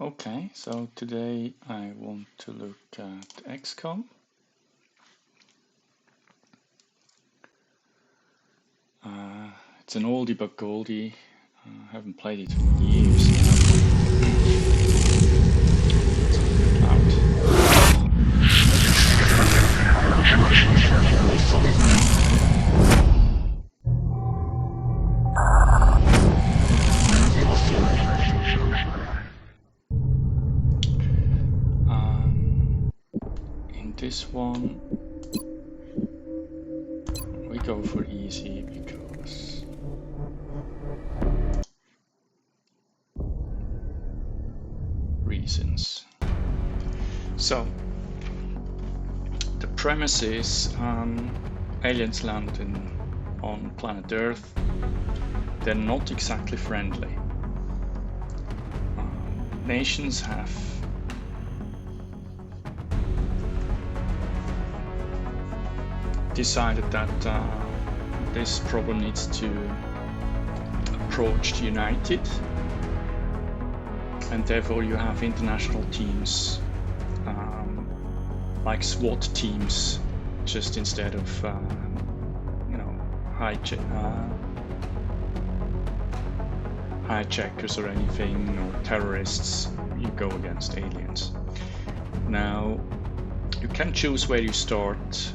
Okay, so today I want to look at XCOM. It's an oldie but goldie. I haven't played it for years now. In this one, we go for easy because reasons. So, the premise is aliens land on planet Earth. They're not exactly friendly. Nations have decided that this problem needs to approach united, and therefore you have international teams like SWAT teams, just instead of hijackers or anything, or terrorists. You go against aliens. Now you can choose where you start.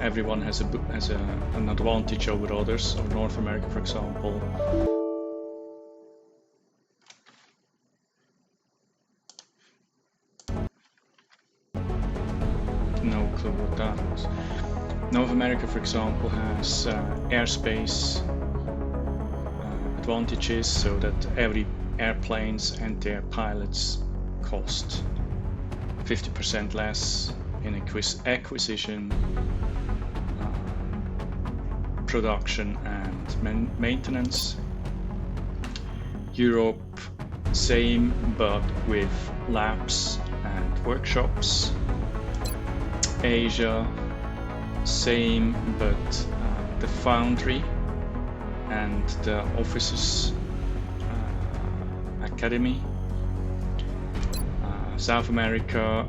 Everyone has an advantage over others. So North America, for example, no clue what that was. North America, for example, has airspace advantages, so that every airplanes and their pilots cost 50% less in acquisition, production and maintenance. Europe, same, but with labs and workshops. Asia, same, but the foundry and the officers academy. South America,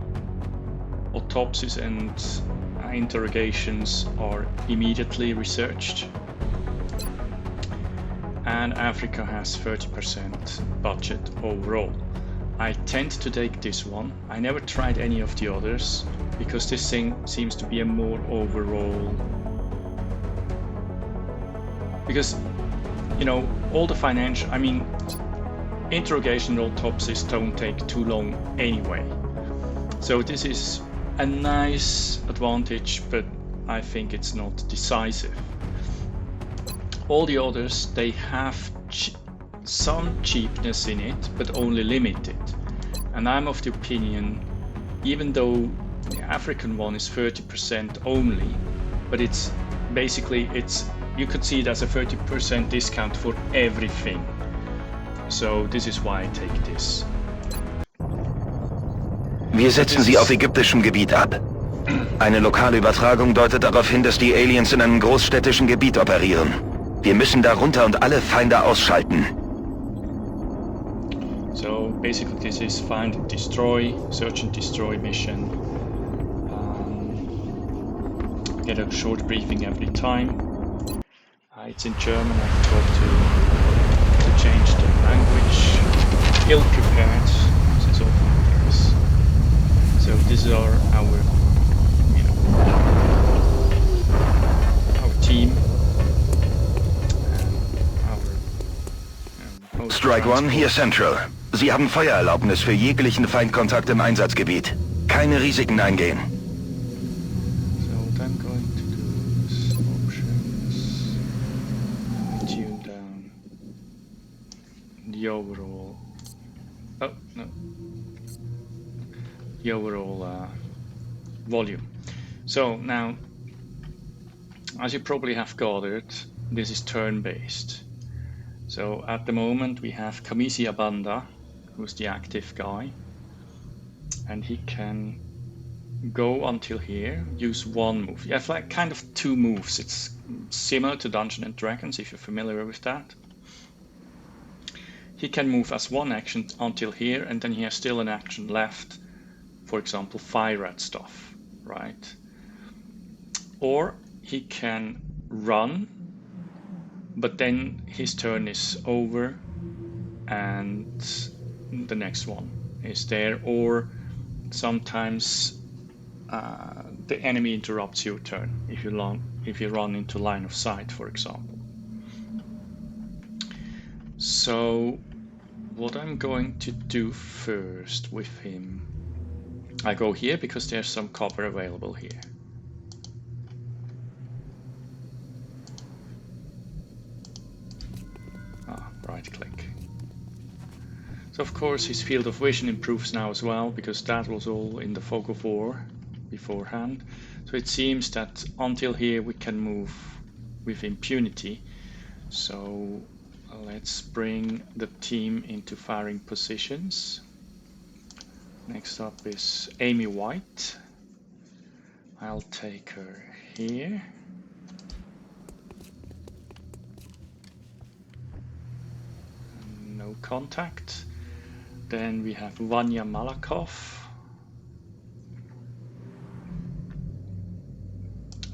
autopsies and interrogations are immediately researched. And Africa has 30% budget overall. I tend to take this one. I never tried any of the others because this thing seems to be a more overall, because all the financial, interrogation and autopsies don't take too long anyway. So this is a nice advantage, but I think it's not decisive. All the others, they have some cheapness in it, but only limited. And I'm of the opinion, even though the African one is 30% only, but it's basically, you could see it as a 30% discount for everything. So this is why I take this. Wir setzen sie auf ägyptischem Gebiet ab. Eine lokale Übertragung deutet darauf hin, dass die Aliens in einem großstädtischen Gebiet operieren. Wir müssen da runter und alle Feinde ausschalten. So basically this is find and destroy, search and destroy mission. Get a short briefing every time. It's in German. I forgot to change the language. Ill prepared, as is often the case. So these are our team. Strike One, hier Central. Sie haben Feuererlaubnis für jeglichen Feindkontakt im Einsatzgebiet. Keine Risiken eingehen. So what I'm going to do is options, tune down the overall. Oh no. The overall volume. So now, as you probably have gathered, this is turn-based. So at the moment we have Kamisi Abanda, who's the active guy, and he can go until here, use one move. You have like kind of two moves. It's similar to Dungeons and Dragons, if you're familiar with that. he can move as one action until here, and then he has still an action left. For example, fire at stuff, right? Or he can run, but then his turn is over and the next one is there. Or sometimes the enemy interrupts your turn if you run into line of sight, for example. So what I'm going to do first with him, I go here because there's some cover available here. Right click. So of course his field of vision improves now as well, because that was all in the fog of war beforehand. So it seems that until here we can move with impunity. So let's bring the team into firing positions. Next up is Amy White. I'll take her here. No contact. Then we have Vanya Malakhov.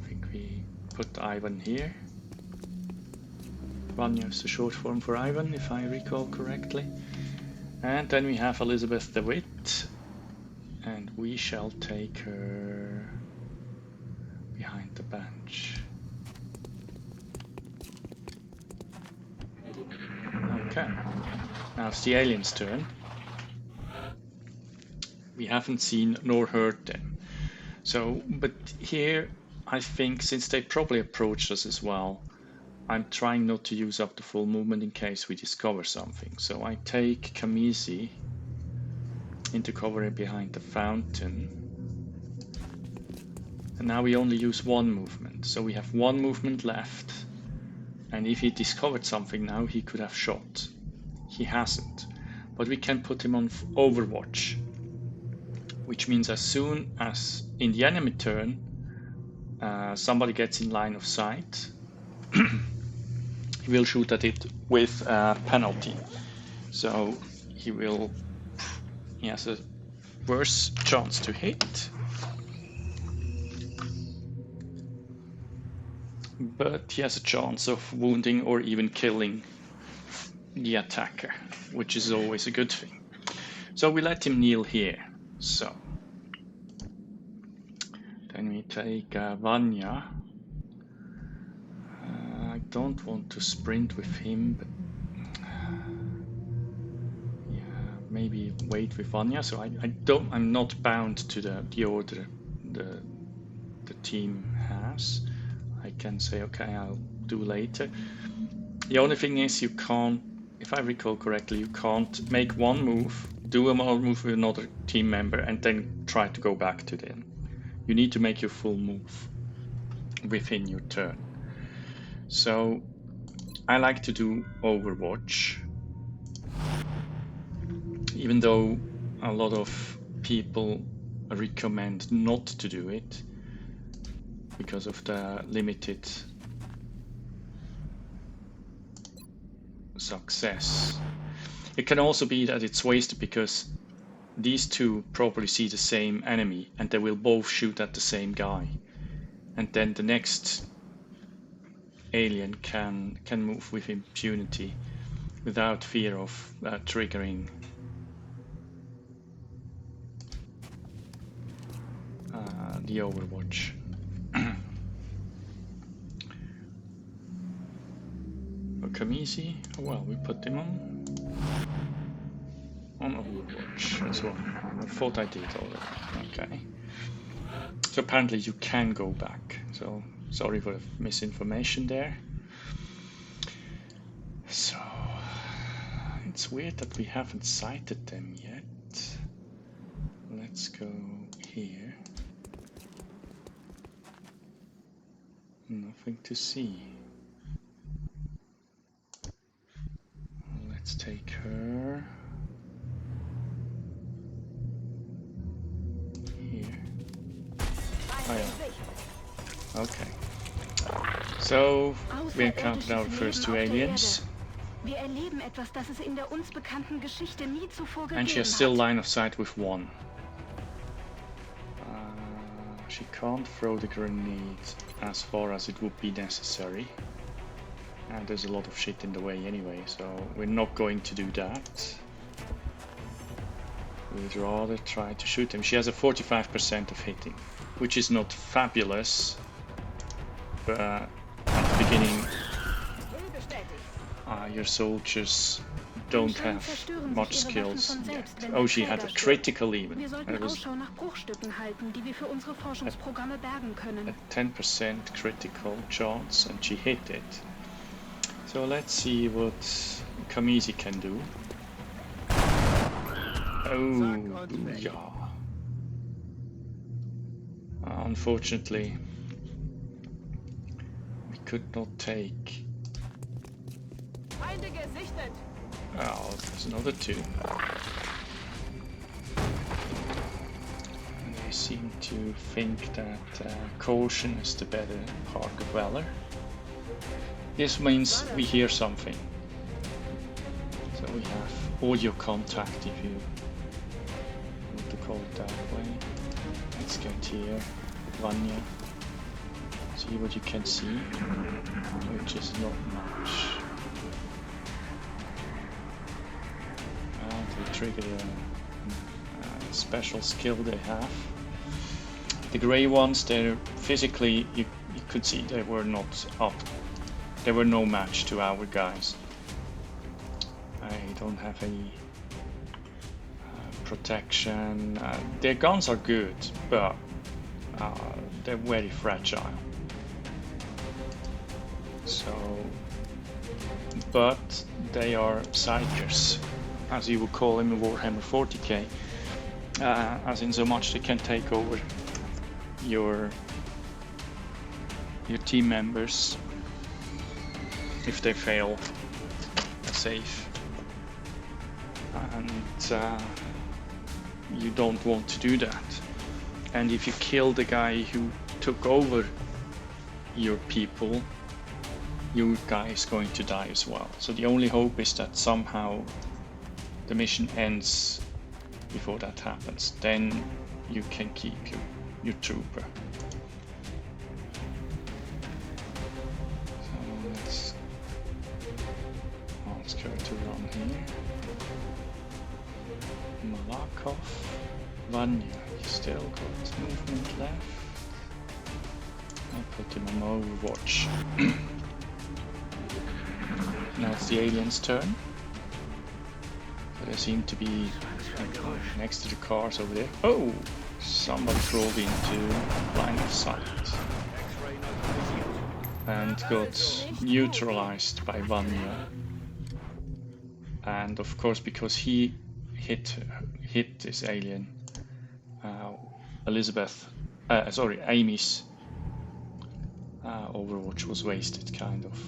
I think we put Ivan here. Vanya is the short form for Ivan, if I recall correctly. And then we have Elizabeth DeWitt, and we shall take her behind the bench. Okay, now it's the aliens' turn. We haven't seen nor heard them. So, but here I think, since they probably approached us as well, I'm trying not to use up the full movement in case we discover something. So I take Kamisi into cover behind the fountain. And now we only use one movement. So we have one movement left. And if he discovered something now, he could have shot. He hasn't. But we can put him on Overwatch. Which means as soon as in the enemy turn, somebody gets in line of sight, he will shoot at it with a penalty. So he has a worse chance to hit. But he has a chance of wounding or even killing the attacker, which is always a good thing. So we let him kneel here. So then we take Vanya. I don't want to sprint with him, but yeah, maybe wait with Vanya. So I'm not bound to the order the team has. I can say, okay, I'll do later. The only thing is, you can't, if I recall correctly, you can't make one move, do a more move with another team member, and then try to go back to them. You need to make your full move within your turn. So I like to do Overwatch, even though a lot of people recommend not to do it because of the limited success. It can also be that it's wasted because these two probably see the same enemy and they will both shoot at the same guy, and then the next alien can move with impunity without fear of triggering the Overwatch. Kamisi, well, we put him on Overwatch as well. I thought I did already. Okay. So apparently you can go back. So sorry for the misinformation there. So it's weird that we haven't sighted them yet. Let's go here. Nothing to see. Let's take her here. Oh yeah. Okay. So we encountered our first two aliens. Wir erleben etwas, das es in der uns bekannten Geschichte nie zuvor gegeben And she has still hat. line of sight with one. She can't throw the grenade as far as it would be necessary. And there's a lot of shit in the way anyway, so we're not going to do that. We'd rather try to shoot him. She has a 45% of hitting, which is not fabulous, but at the beginning your soldiers don't have much skills yet. Oh, she had a critical even. Wir sollten Ausschau nach Bruchstücken halten, die wir für unsere Forschungsprogramme bergen können. A 10% critical chance, and she hit it. So let's see what Kamisi can do. Oh, yeah. Unfortunately, we could not take. Oh, there's another two. And they seem to think that caution is the better part of valor. This means we hear something. So we have audio contact, if you want to call it that way. Let's get here, Vanya. See what you can see, which is not much. They trigger a special skill they have. The grey ones, they're physically, you could see they were not up. They were no match to our guys. I don't have any protection. Their guns are good, but they're very fragile. So, but they are psychers, as you would call them in Warhammer 40k, as in so much they can take over your team members if they fail a save, and you don't want to do that. And if you kill the guy who took over your people, your guy is going to die as well. So the only hope is that somehow the mission ends before that happens. Then you can keep your trooper. So let's go to run here. Malakov, Vanya, you still got movement left. I'll put him on Overwatch. Now it's the aliens' turn. So they seem to be next to the cars over there. Oh! Somebody crawled into line of sight and got neutralized by Vanya. And of course, because he hit this alien, Amy's Overwatch was wasted, kind of.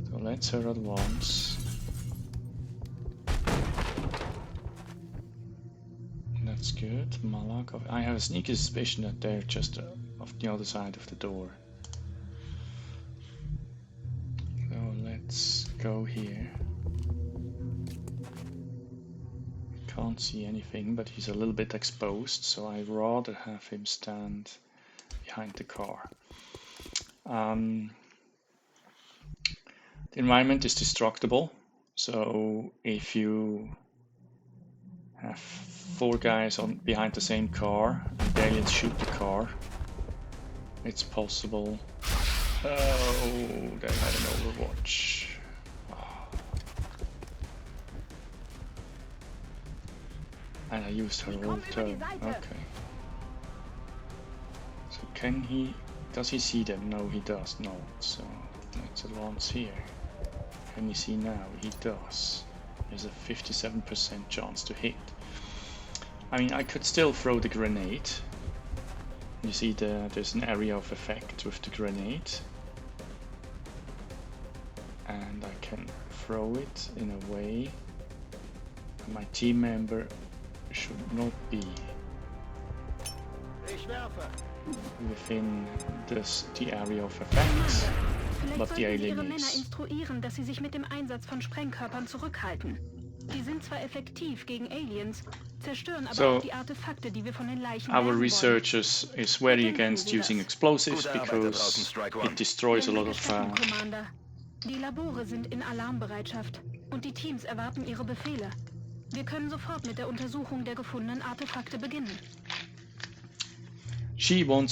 So let's her advance. That's good. Malakov. I have a sneaky suspicion that they're just off the other side of the door. So let's go here. Can't see anything, but he's a little bit exposed, so I'd rather have him stand behind the car. The environment is destructible, so if you have 4 guys behind the same car and the aliens shoot the car, it's possible. Oh, they had an Overwatch. And I used her whole turn. Okay. So does he see them? No, he does not. So let's advance here. Can you see now? He does. There's a 57% chance to hit. I mean, I could still throw the grenade. You see there's an area of effect with the grenade. And I can throw it in a way my team member should not be within the area of effects. Vielleicht what the sollten Sie alien Ihre Männer is. instruieren, dass sie sich mit dem Einsatz von Sprengkörpern zurückhalten. Die sind zwar effektiv gegen Aliens, zerstören aber So, auch die Artefakte, die wir von den Leichen our bergen researchers is very Bedenken against Sie using das. explosives Gute Arbeit da draußen, because Strike One. it destroys a Wenn Sie lot of gestatten, Commander. Die Labore sind in Alarmbereitschaft und die Teams erwarten Ihre Befehle. Wir können sofort mit der Untersuchung der gefundenen Artefakte beginnen. She would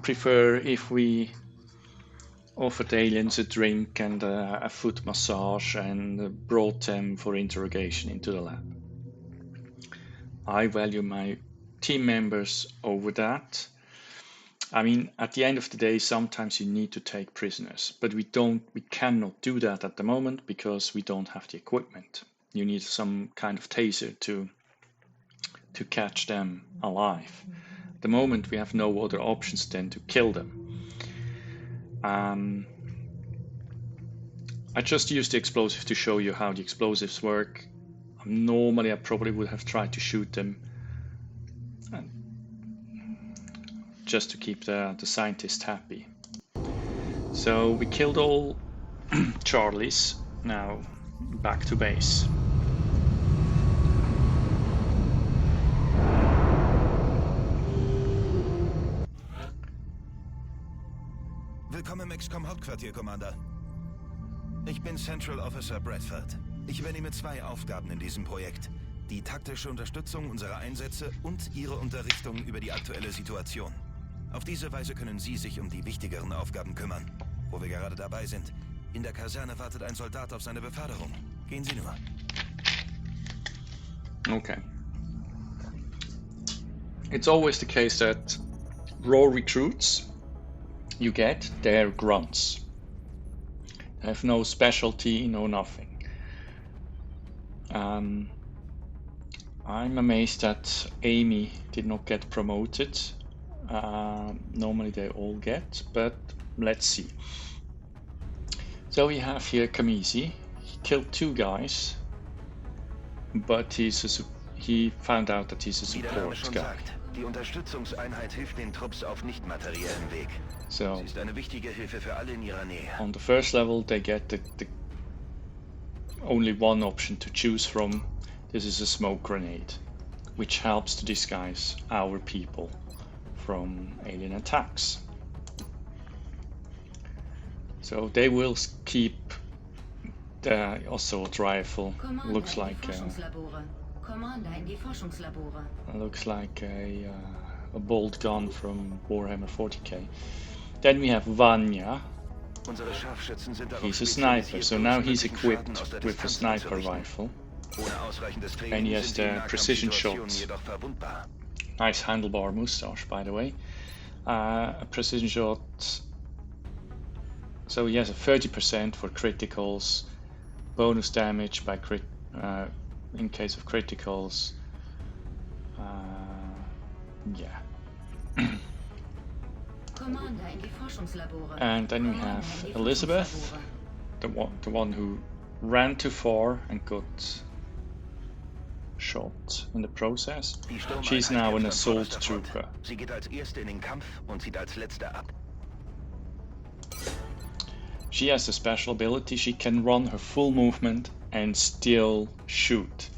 prefer if we offered aliens a drink and a foot massage and brought them for interrogation into the lab. I value my team members over that. I mean, at the end of the day, sometimes you need to take prisoners, but we cannot do that at the moment because we don't have the equipment. You need some kind of taser to catch them alive. At the moment, we have no other options than to kill them. I just used the explosive to show you how the explosives work. Normally, I probably would have tried to shoot them just to keep the scientists happy. So we killed all Charlies. Now back to base. Willkommen im XCOM Hauptquartier, Commander. Ich bin Central Officer Bradford. Ich übernehme 2 Aufgaben in diesem Projekt. Die taktische Unterstützung unserer Einsätze und Ihre Unterrichtung über die aktuelle Situation. Auf diese Weise können Sie sich um die wichtigeren Aufgaben kümmern. Wo wir gerade dabei sind. In der Kaserne wartet ein Soldat auf seine Beförderung. Gehen Sie nur. Okay. It's always the case that raw recruits you get, they're grunts. They have no specialty, no nothing. I'm amazed that Amy did not get promoted. Normally they all get, but let's see. So we have here Kamisi. He killed 2 guys, but he found out that he's a Wie der Name support schon guy. sagt, die Unterstützungseinheit hilft den Trupps auf nicht materiellem Weg. So Sie ist eine wichtige Hilfe für alle in ihrer Nähe. on the first level they get the only one option to choose from. This is a smoke grenade, which helps to disguise our people from alien attacks. So they will keep the assault rifle. Looks like a bolt gun from Warhammer 40k. Then we have Vanya. Unsere Scharfschützen sind darauf He's a sniper, spezialisiert, so now uns he's möglichen equipped Schaden aus der with a Distanz sniper anzurichten. rifle. Ohne ausreichendes And he Training has sind sie in the precision Nahkampfsituationen shots. jedoch verwundbar. Nice handlebar mustache, by the way. A precision shot. So he has a 30% for criticals, bonus damage by in case of criticals. Yeah. And then we have Elizabeth, the one who ran too far and got shot in the process. Die Sturmeinheit She's now an kämpft an assault vorderster Front. trooper. Sie geht als Erste in den Kampf und zieht als Letzte ab. She has a special ability. She can run her full movement and still shoot.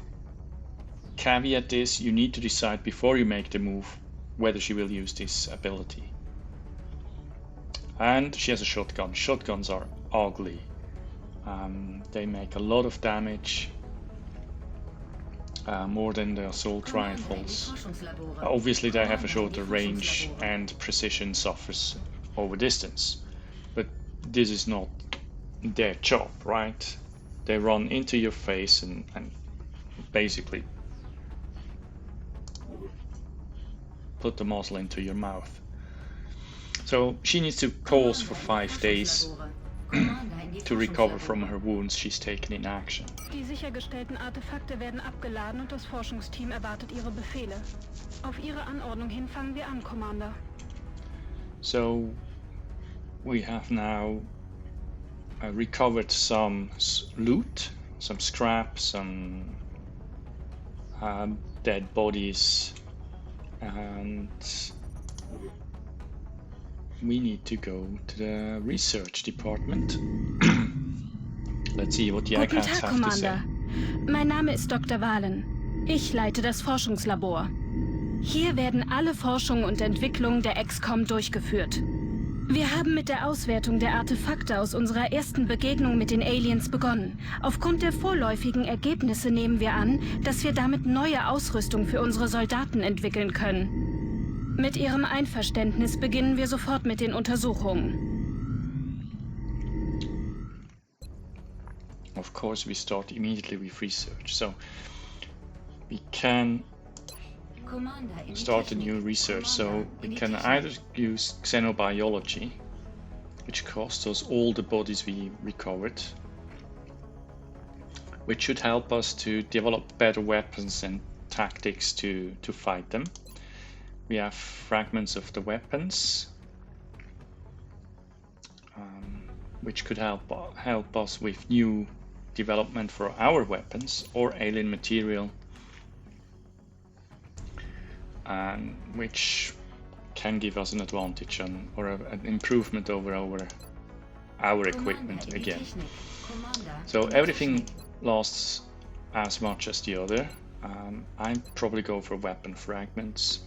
Caveat is, you need to decide before you make the move whether she will use this ability. And she has a shotgun. Shotguns are ugly. They make a lot of damage, more than the assault rifles. Obviously they have a shorter range and precision suffers over distance. But this is not their job, right? They run into your face and basically put the muzzle into your mouth. So she needs to pause for 5 days to recover from her wounds she's taken in action. Die sichergestellten Artefakte werden abgeladen und das Forschungsteam erwartet Ihre Befehle. Auf Ihre Anordnung hin fangen wir an, Commander. So we have now recovered some loot, some scrap, some dead bodies, and we need to go to the research department. Let's see what the Guten Eggheads Tag, have to say. Commander. Mein Name ist Dr. Valen. Ich leite das Forschungslabor. Hier werden alle Forschung und Entwicklung der XCOM durchgeführt. Wir haben mit der Auswertung der Artefakte aus unserer ersten Begegnung mit den Aliens begonnen. Aufgrund der vorläufigen Ergebnisse nehmen wir an, dass wir damit neue Ausrüstung für unsere Soldaten entwickeln können. Mit Ihrem Einverständnis beginnen wir sofort mit den Untersuchungen. Of course, we start immediately with research. So we can start a new research. So we can either use xenobiology, which costs us all the bodies we recovered, which should help us to develop better weapons and tactics to fight them. We have fragments of the weapons, which could help us with new development for our weapons, or alien material, and which can give us an advantage on, or an improvement over our equipment again. So everything lasts as much as the other. I'd probably go for weapon fragments.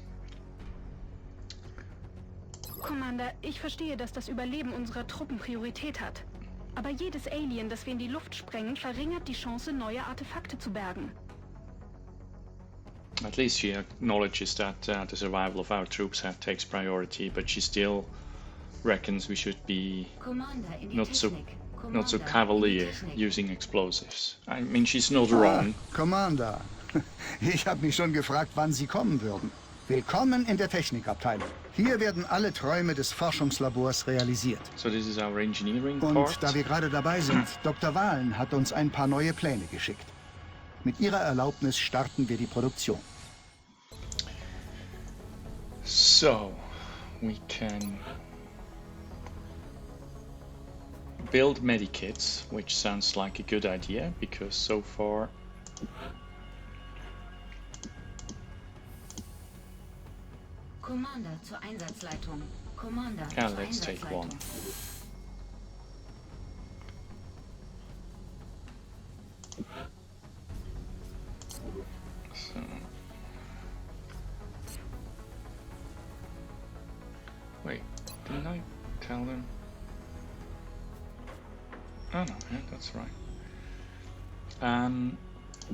Commander, ich verstehe, dass das Überleben unserer Truppen Priorität hat. Aber jedes Alien, das wir in die Luft sprengen, verringert die Chance, neue Artefakte zu bergen. At least she acknowledges that the survival of our troops takes priority, but she still reckons we should be not so cavalier using explosives. I mean, she's not wrong. Commander, ich habe mich schon gefragt, wann Sie kommen würden. Willkommen in der Technikabteilung. Hier werden alle Träume des Forschungslabors realisiert. So this is our engineering Und part. da wir gerade dabei sind, Dr. Valen hat uns ein paar neue Pläne geschickt. Mit Ihrer Erlaubnis starten wir die Produktion. So, we can build medikits, which sounds like a good idea, because so far Commander zur Einsatzleitung. Commander yeah, zur let's take one. Einsatzleitung. So, wait, didn't I tell them? Oh no, yeah, that's right.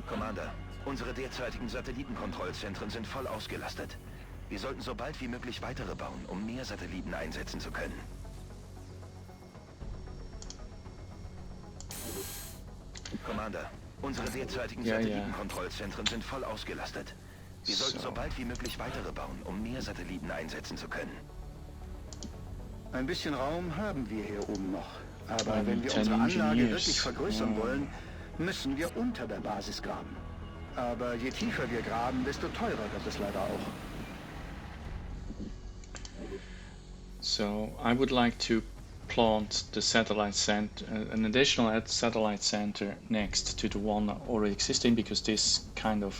Commander, unsere derzeitigen Satellitenkontrollzentren sind voll ausgelastet. Wir sollten so bald wie möglich weitere bauen, um mehr Satelliten einsetzen zu können. Commander, unsere derzeitigen Satellitenkontrollzentren sind voll ausgelastet. Wir sollten so bald wie möglich weitere bauen, um mehr Satelliten einsetzen zu können. Ein bisschen Raum haben wir hier oben noch. Aber wenn wir unsere Anlage wirklich vergrößern wollen, müssen wir unter der Basis graben. Aber je tiefer wir graben, desto teurer wird es leider auch. So I would like to plant the satellite center, an additional satellite center next to the one already existing, because this kind of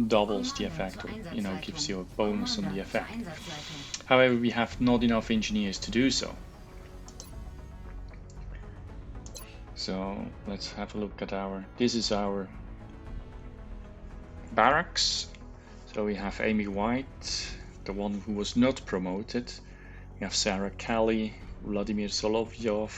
doubles the effect, or, you know, gives you a bonus on the effect. However, we have not enough engineers to do so. So let's have a look at this is our barracks. So we have Amy White, the one who was not promoted. We have Sarah Kelly, Vladimir Solovyov,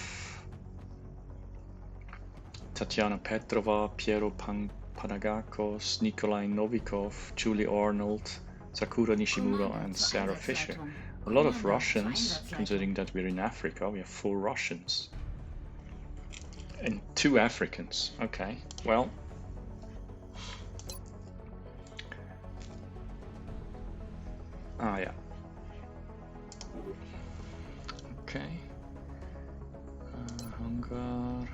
Tatiana Petrova, Piero Panagakos, Nikolai Novikov, Julie Arnold, Sakura Nishimura, and Sarah Fisher. A lot of Russians, considering that we're in Africa. We have 4 Russians. And 2 Africans. Okay, well. Ah, yeah. Okay. Hangar.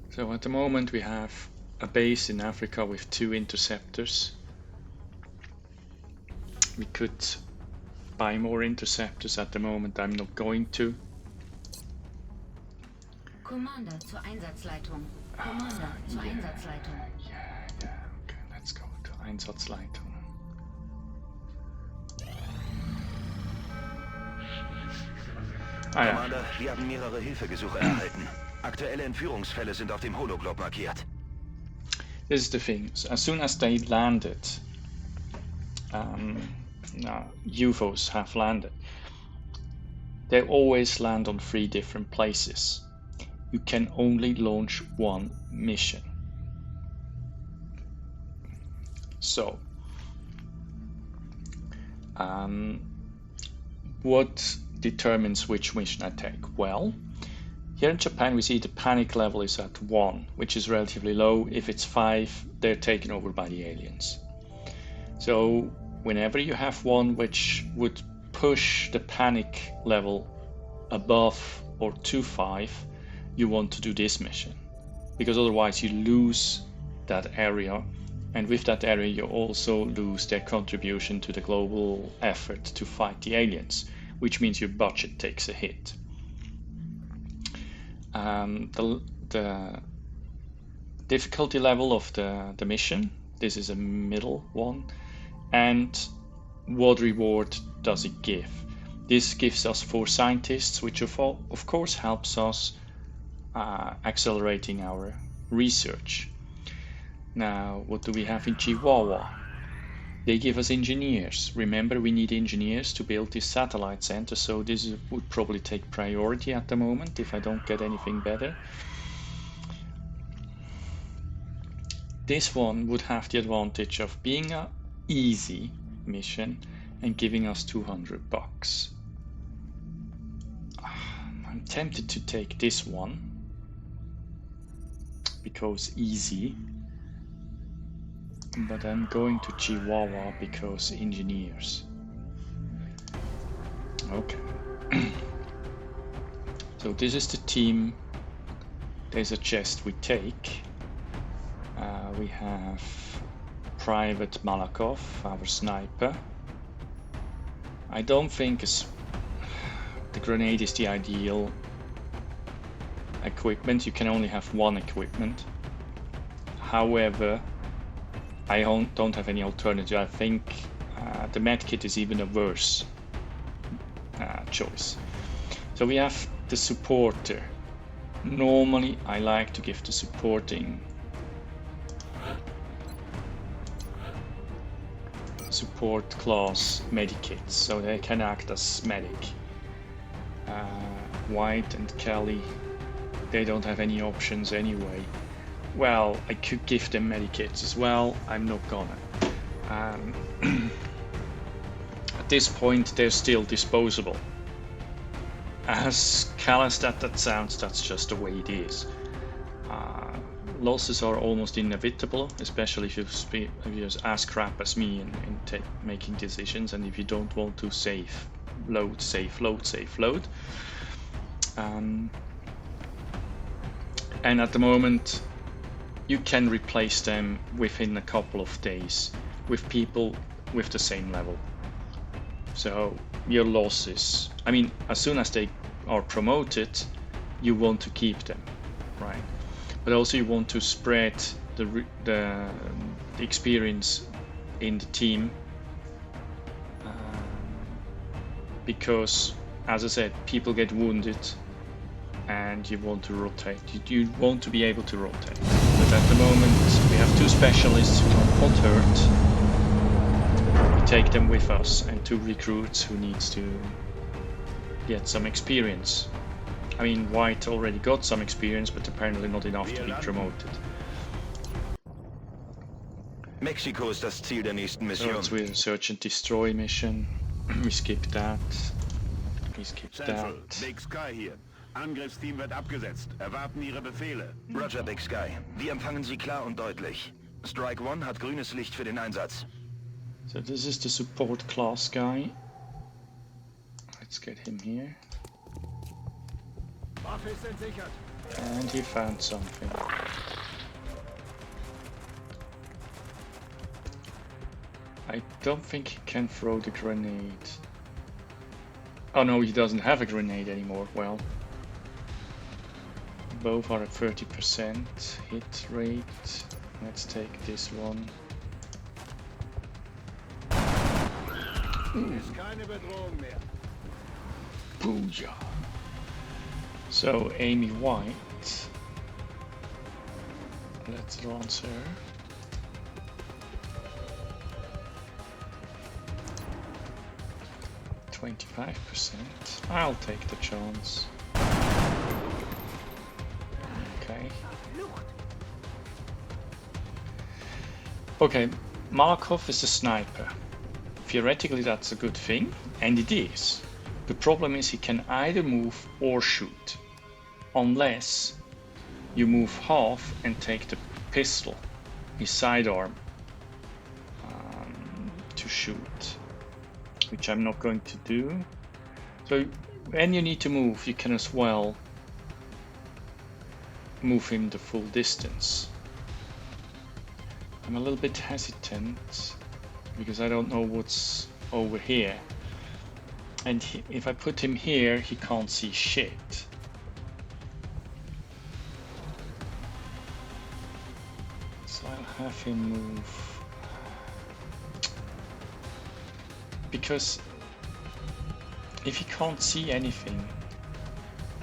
So at the moment we have a base in Africa with 2 interceptors. We could buy more interceptors. At the moment I'm not going to. Commander zur Einsatzleitung. Commander zur Einsatzleitung. Yeah, okay, let's go to Einsatzleitung. ja. Commander, wir haben mehrere Hilfegesuche erhalten. Aktuelle Entführungsfälle sind auf dem Hologlob markiert. This is the thing. As soon as they landed, UFOs have landed. They always land on 3 different places. You can only launch 1 mission. So, what determines which mission I take? Well, here in Japan we see the panic level is at 1, which is relatively low. If it's 5, they're taken over by the aliens. So whenever you have one which would push the panic level above or to 5, you want to do this mission, because otherwise you lose that area, and with that area you also lose their contribution to the global effort to fight the aliens, which means your budget takes a hit. The difficulty level of the mission, this is a middle one, and what reward does it give? This gives us 4 scientists, which of course helps us accelerating our research. Now, what do we have in Chihuahua? They give us engineers. Remember, we need engineers to build this satellite center, so this would probably take priority at the moment if I don't get anything better. This one would have the advantage of being an easy mission and giving us $200. I'm tempted to take this one because easy, but I'm going to Chihuahua because engineers. Okay. So this is the team. There's a chest we take. We have Private Malakov, our sniper. I don't think the grenade is the ideal equipment. You can only have 1 equipment. However, I don't have any alternative. I think the medkit is even a worse choice. So we have the supporter. Normally I like to give the supporting support class medikits, so they can act as medic. White and Kelly, they don't have any options anyway. Well, I could give them medikits as well. I'm not gonna. At this point, they're still disposable. As callous that sounds, that's just the way it is. Losses are almost inevitable, especially if you're as crap as me in making decisions, and if you don't want to save load. And at the moment, you can replace them within a couple of days with people with the same level. So your losses, I mean, as soon as they are promoted, you want to keep them, right? But also you want to spread the experience in the team, because, as I said, people get wounded and you want to rotate. You want to be able to rotate. But at the moment we have 2 specialists who are not hurt. We take them with us, and 2 recruits who needs to get some experience. I mean, White already got some experience, but apparently not enough to be promoted. Mexiko ist das Ziel der nächsten Mission. So it's with a search and destroy mission. We skip that. We skip Central, that. Big Sky hier. Angriffsteam wird abgesetzt. Erwarten Ihre Befehle. Roger, Big Sky. Wir empfangen Sie klar und deutlich. Strike One hat grünes Licht für den Einsatz. So this is the support class guy. Let's get him here. Waffe ist entsichert. And he found something. I don't think he can throw the grenade. Oh no, he doesn't have a grenade anymore. Well, both are at 30% hit rate. Let's take this one. Ist keine Bedrohung mehr. Booyah. So Amy White, let's launch her. %. I'll take the chance. Okay. Okay, Markov is a sniper. Theoretically that's a good thing, and it is. The problem is he can either move or shoot, unless you move half and take the pistol, his sidearm, to shoot, which I'm not going to do. So when you need to move, you can as well move him the full distance. I'm a little bit hesitant because I don't know what's over here, and if I put him here he can't see shit. So I'll have him move, because if he can't see anything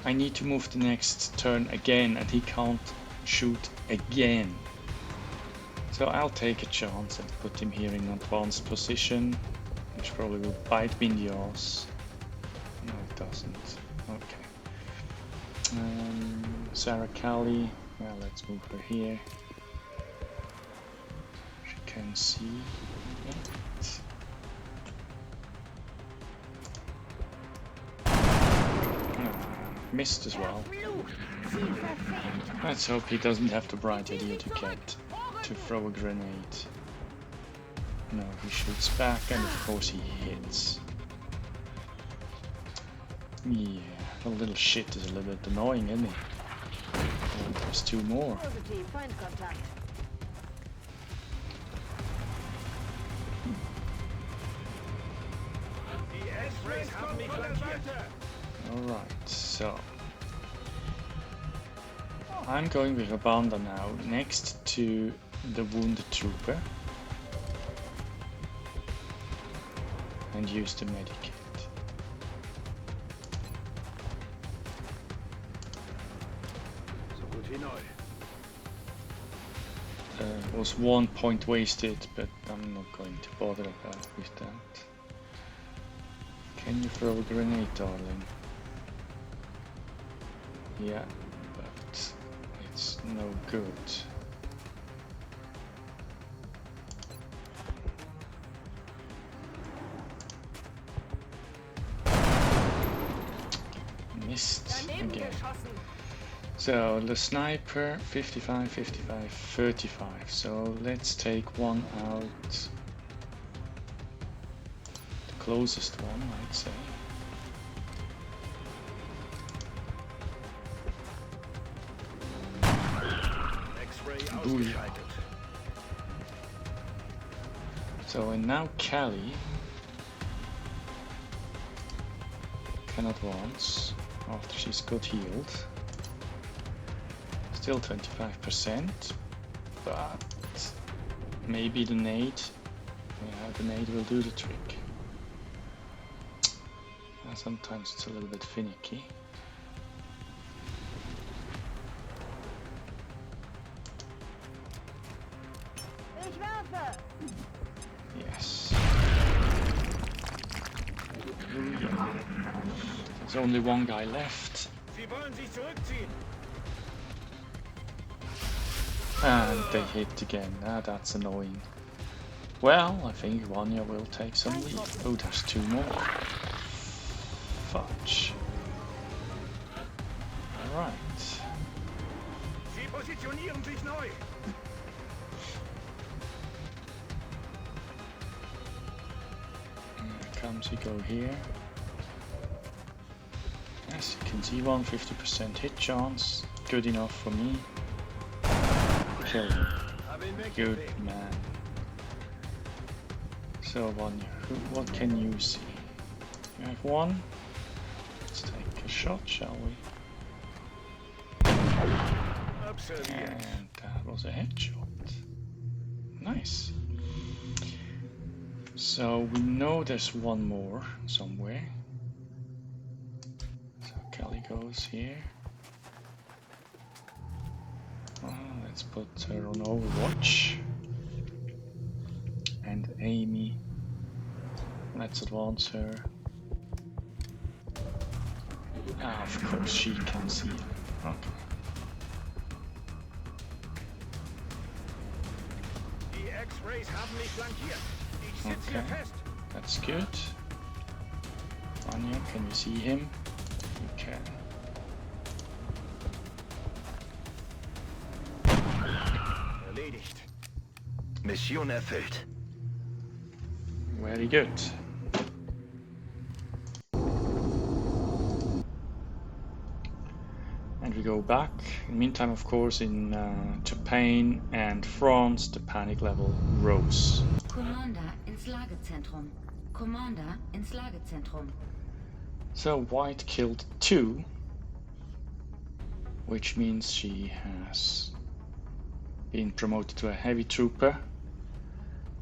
I need to move the next turn again and he can't shoot again. So I'll take a chance and put him here in advanced position, which probably will bite me in the ass. No, it doesn't. Okay. Sarah Callie, well, let's move her here. She can see it. Missed as well. Let's hope he doesn't have the bright idea to throw a grenade. No, he shoots back and of course he hits. Yeah, the little shit is a little bit annoying, isn't he? Oh, there's two more. Alright, so I'm going with Abanda now, next to the wounded trooper, and use the medikit. Was 1 point wasted, but I'm not going to bother with that. Can you throw a grenade, darling? Yeah, but it's no good. Missed again. So the sniper 55, 55, 35. So let's take one out. The closest one, I'd say. Booyah. So and now Callie can advance after she's got healed. Still 25%, but maybe the nade, yeah, the nade will do the trick. Sometimes it's a little bit finicky. Yes. There's only one guy left. And they hit again. Ah, that's annoying. Well, I think Vanya will take some lead. Oh, there's two more. Fudge. Alright. Comes we go here. As you can see, 150% hit chance. Good enough for me. Kill him. Good man. So Vanya, what can you see? You have one. Let's take a shot, shall we? And that was a headshot. Nice. So we know there's one more somewhere. So Callie goes here. Let's put her on Overwatch. And Amy. Let's advance her. Ah, of course, she can see. Okay. Die X-Rays haben mich flankiert. Ich sitze hier Okay, fest. that's good. Anya, can you see him? You can. Erledigt. Mission erfüllt. Very good. And we go back. In the meantime, of course, in Japan and France, the panic level rose. Commander ins Lagezentrum. Commander ins Lagezentrum. So White killed 2, which means she has been promoted to a heavy trooper.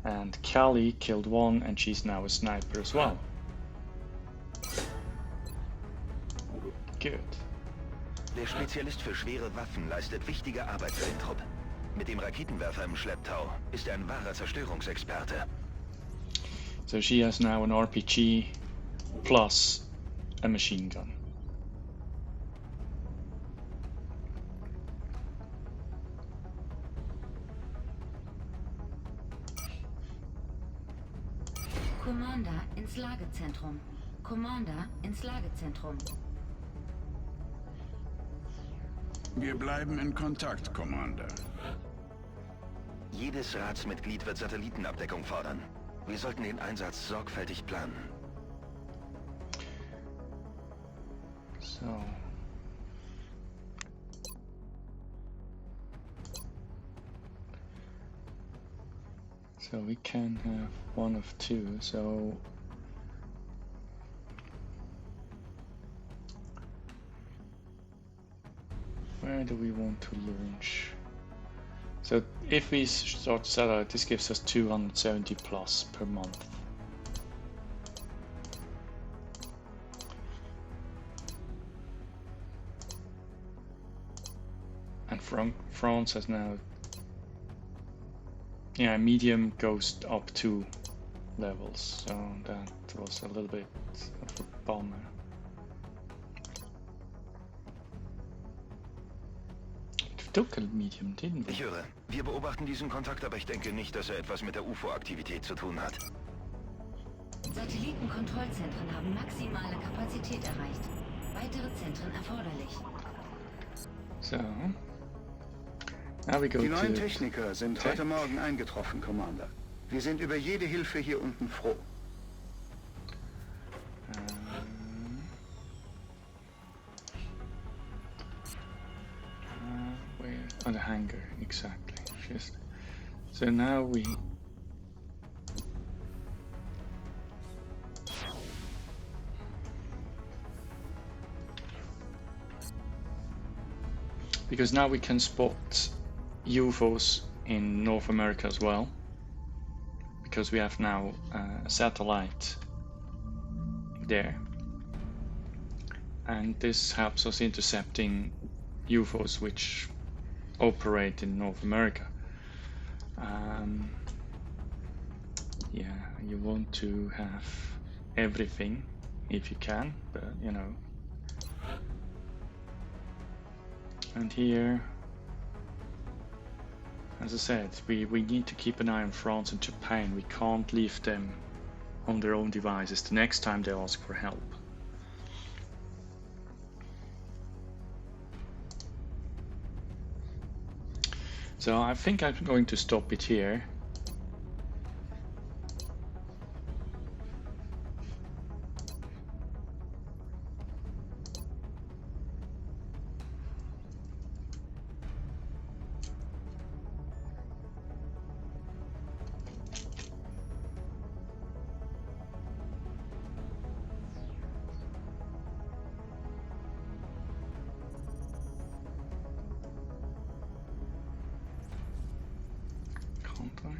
And Callie killed 1, and she's now a sniper as well. Good. Der Spezialist für schwere Waffen leistet wichtige Arbeit für den Trupp. Mit dem Raketenwerfer im Schlepptau ist er ein wahrer Zerstörungsexperte. So she has now an RPG plus a machine gun. Commander ins Lagezentrum. Commander ins Lagezentrum. Wir bleiben in Kontakt, Commander. Jedes Ratsmitglied wird Satellitenabdeckung fordern. Wir sollten den Einsatz sorgfältig planen. So we can have one of 2, so where do we want to launch? So if we start satellite, this gives us 270 plus per month. And France has now, yeah, medium goes up 2 levels, so that was a little bit of a bummer. Took a medium, didn't we? Ich höre. Wir beobachten diesen Kontakt, aber ich denke nicht, dass er etwas mit der UFO-Aktivität zu tun hat. Satellitenkontrollzentren haben maximale Kapazität erreicht. Weitere Zentren erforderlich. So, now we go Die to neuen Techniker sind Tech. heute Morgen eingetroffen, Commander. Wir sind über jede Hilfe hier unten froh. Where? Oh, the hangar, exactly. Just so now we. Because now we can spot UFOs in North America as well. Because we have now a satellite there. And this helps us intercepting UFOs which operate in North America. Yeah, you want to have everything if you can, but you know. And here, as I said, we need to keep an eye on France and Japan. We can't leave them on their own devices the next time they ask for help. So I think I'm going to stop it here. Contact.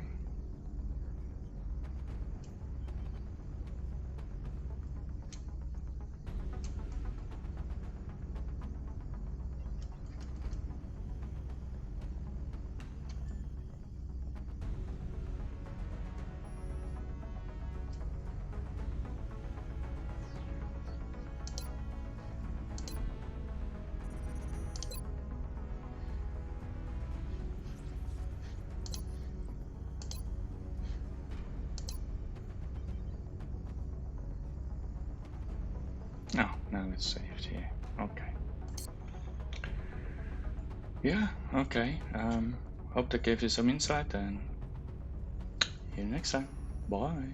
Oh, now it's saved here. Okay. Yeah, okay. Hope that gave you some insight, and see you next time. Bye.